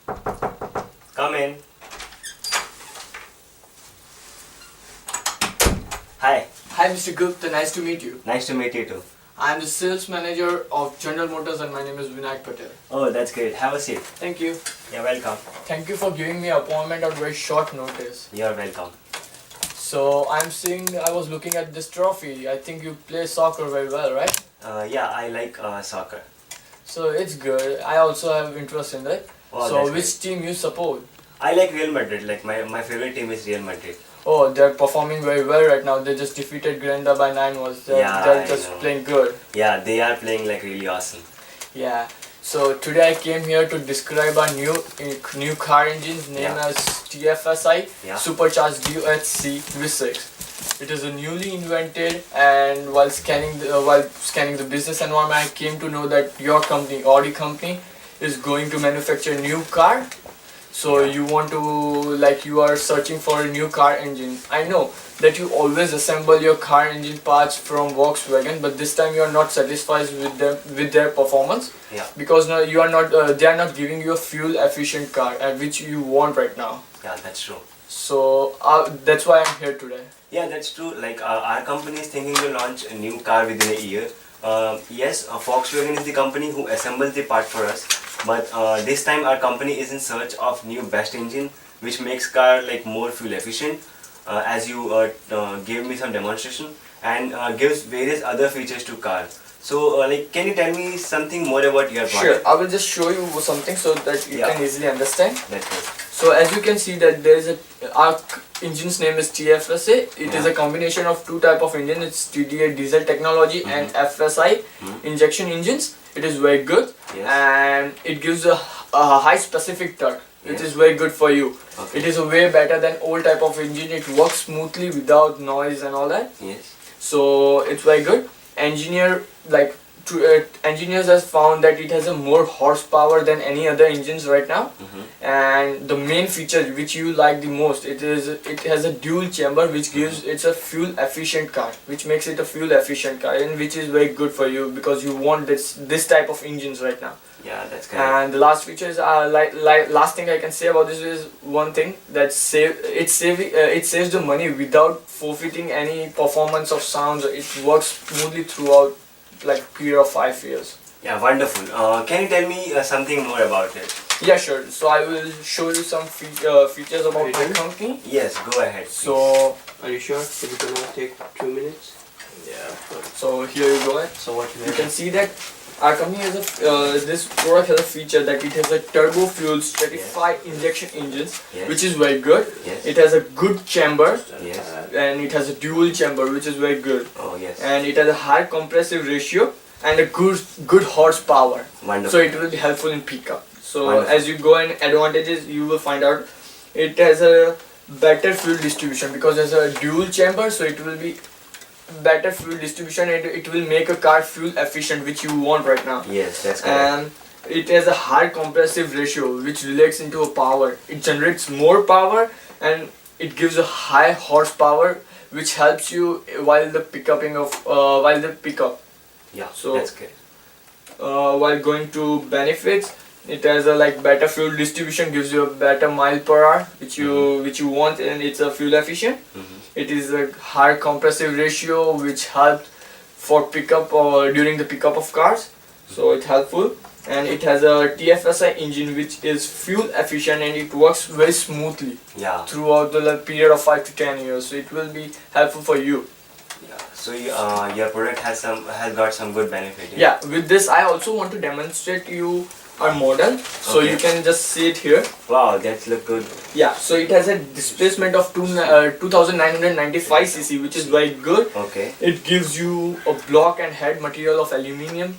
Come in. Hi. Hi Mr. Gupta, nice to meet you. Nice to meet you too. I am the sales manager of General Motors and my name is Vinayak Patel. Oh, that's great. Have a seat. Thank you. You're welcome. Thank you for giving me an appointment on very short notice. You're welcome. So I was looking at this trophy. I think you play soccer very well, right? Yeah, I like soccer. So it's good. I also have interest in that. Oh, So that's which team you support? I like Real Madrid. Like my favorite team is Real Madrid. Oh, they're performing very well right now. They just defeated Granda by 9-1. They're I just know. playing good. Yeah, they are playing like really awesome. Yeah. So today I came here to describe our new car engines named Yeah. as TFSI Yeah. Supercharged DHC V6. It is a newly invented, and while scanning the business environment, I came to know that your company, Audi company, is going to manufacture a new car. So Yeah. you are searching for a new car engine. I know that you always assemble your car engine parts from Volkswagen, but this time you are not satisfied with their performance. Yeah. Because now you are not they are not giving you a fuel efficient car which you want right now. Yeah, that's true. So that's why I'm here today. Yeah, that's true. Like our company is thinking to launch a new car within a year. Yes, Volkswagen is the company who assembles the part for us. But this time our company is in search of new best engine which makes car like more fuel efficient. As you gave me some demonstration and gives various other features to car. So like, can you tell me something more about your Sure, product? I will just show you something so that you Yeah. can easily understand. That's good. So as you can see that there is our engine's name is TFSA. It is Yeah. a combination of two type of engine. It's TDA diesel technology and FSI injection engines. It is very good Yes. and it gives a high specific torque. It Yes. is very good for you. Okay. It is a way better than old type of engine. It works smoothly without noise and all that. Yes. So it's very good. Engineers has found that it has a more horsepower than any other engines right now. And the main feature which you like the most, it has a dual chamber which gives it's a fuel efficient car, which makes it a fuel efficient car, and which is very good for you because you want this type of engines right now. Yeah, that's correct. And the last features are last thing I can say about this is one thing that it saves the money without forfeiting any performance of sounds. It works smoothly throughout like period of 5 years. Yeah, wonderful. Can you tell me something more about it? Yeah, sure. So I will show you some features about my Ready? company. Yes, go ahead. Please. So Are you sure? Is it gonna take 2 minutes? yeah. So here you go. So what You can see that our company has this product has a feature that it has a turbo fuel stratified injection engines, Yes. which is very good. Yes. It has a good chamber Yes. and it has a dual chamber, which is very good. Oh yes. And it has a high compressive ratio and a good horsepower. Wonderful. So it will be helpful in pickup. So Wonderful. as you go in advantages, you will find out it has a better fuel distribution because there's a dual chamber, so it will be better fuel distribution and it will make a car fuel efficient, which you want right now. Yes, that's correct. And it has a high compressive ratio which relates into a power. It generates more power and it gives a high horsepower which helps you while the pickup. Yeah, so- that's good. While going to benefits, it has a better fuel distribution, gives you a better mile per hour which you want, and it's a fuel efficient. It is a higher compressive ratio which helps for pickup or during the pickup of cars, so it's helpful. And it has a TFSI engine which is fuel efficient and it works very smoothly Yeah. throughout the period of 5 to 10 years, so it will be helpful for you. Yeah. So your product has got some good benefit. Yeah, with this I also want to demonstrate you our model, so Okay. you can just see it here. Wow, that look good. Yeah, so it has a displacement of 2995 cc, which is very good. Okay. It gives you a block and head material of aluminium,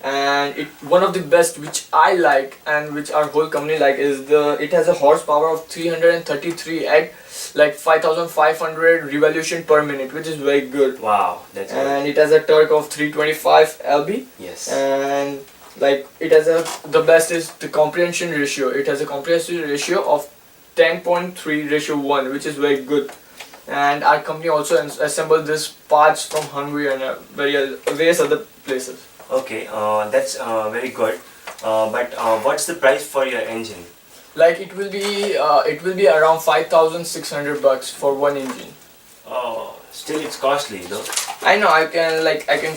and one of the best which I like and which our whole company like is it has a horsepower of 333 at 5500 revolution per minute, which is very good. Wow, that's good. And it has a torque of 325 lb, Yes. and it has the best is the comprehension ratio. It has a comprehension ratio of 10.3:1, which is very good. And our company also assembled these parts from Hungary and various other places. Okay, that's very good. But what's the price for your engine? Like it will be around $5,600 for one engine. Oh, still it's costly though. I know, I can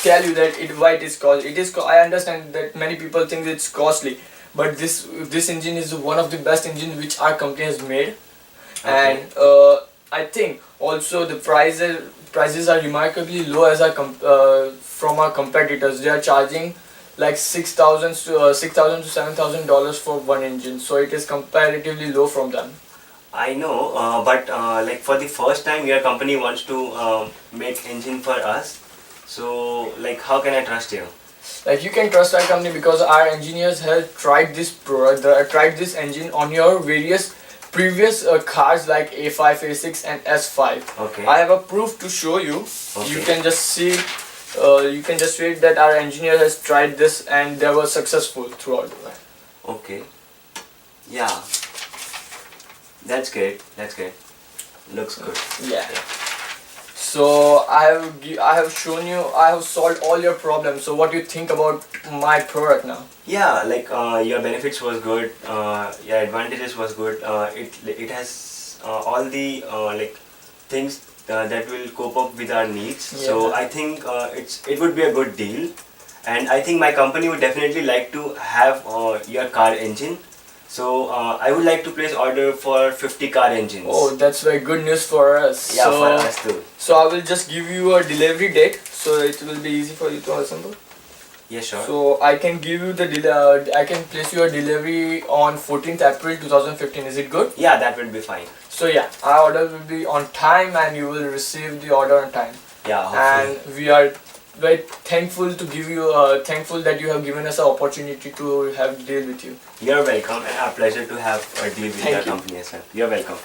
tell you that why it is cost. I understand that many people think it's costly, but this engine is one of the best engines which our company has made, and I think also the prices are remarkably low as from our competitors. They are charging like $6,000 to $7,000 for one engine, so it is comparatively low from them. I know, but like for the first time your company wants to make engine for us. So like how can I trust you? Like you can trust our company because our engineers have tried this tried this engine on your various previous cars like A5, A6 and S5. Okay. I have a proof to show you. Okay. You can just see that our engineer has tried this and they were successful throughout. Okay. Yeah. That's great. That's great. Looks good. Yeah. So I have shown you, I have solved all your problems. So what do you think about my product now? Yeah, like your benefits was good. Your advantages was good. It has all the like things that will cope up with our needs. Yeah. So I think it would be a good deal, and I think my company would definitely like to have your car engine. So I would like to place order for 50 car engines. Oh, that's very good news for us. Yeah, so, for us too. So I will just give you a delivery date, so it will be easy for you to assemble. Yeah, sure. So I can give you I can place your delivery on 14th April 2015. Is it good? Yeah, that will be fine. So yeah, our order will be on time and you will receive the order on time. Yeah, hopefully. And we are very thankful thankful that you have given us an opportunity to have deal with you. You're welcome, and our pleasure to have a deal with Thank your you. company as well. You're welcome.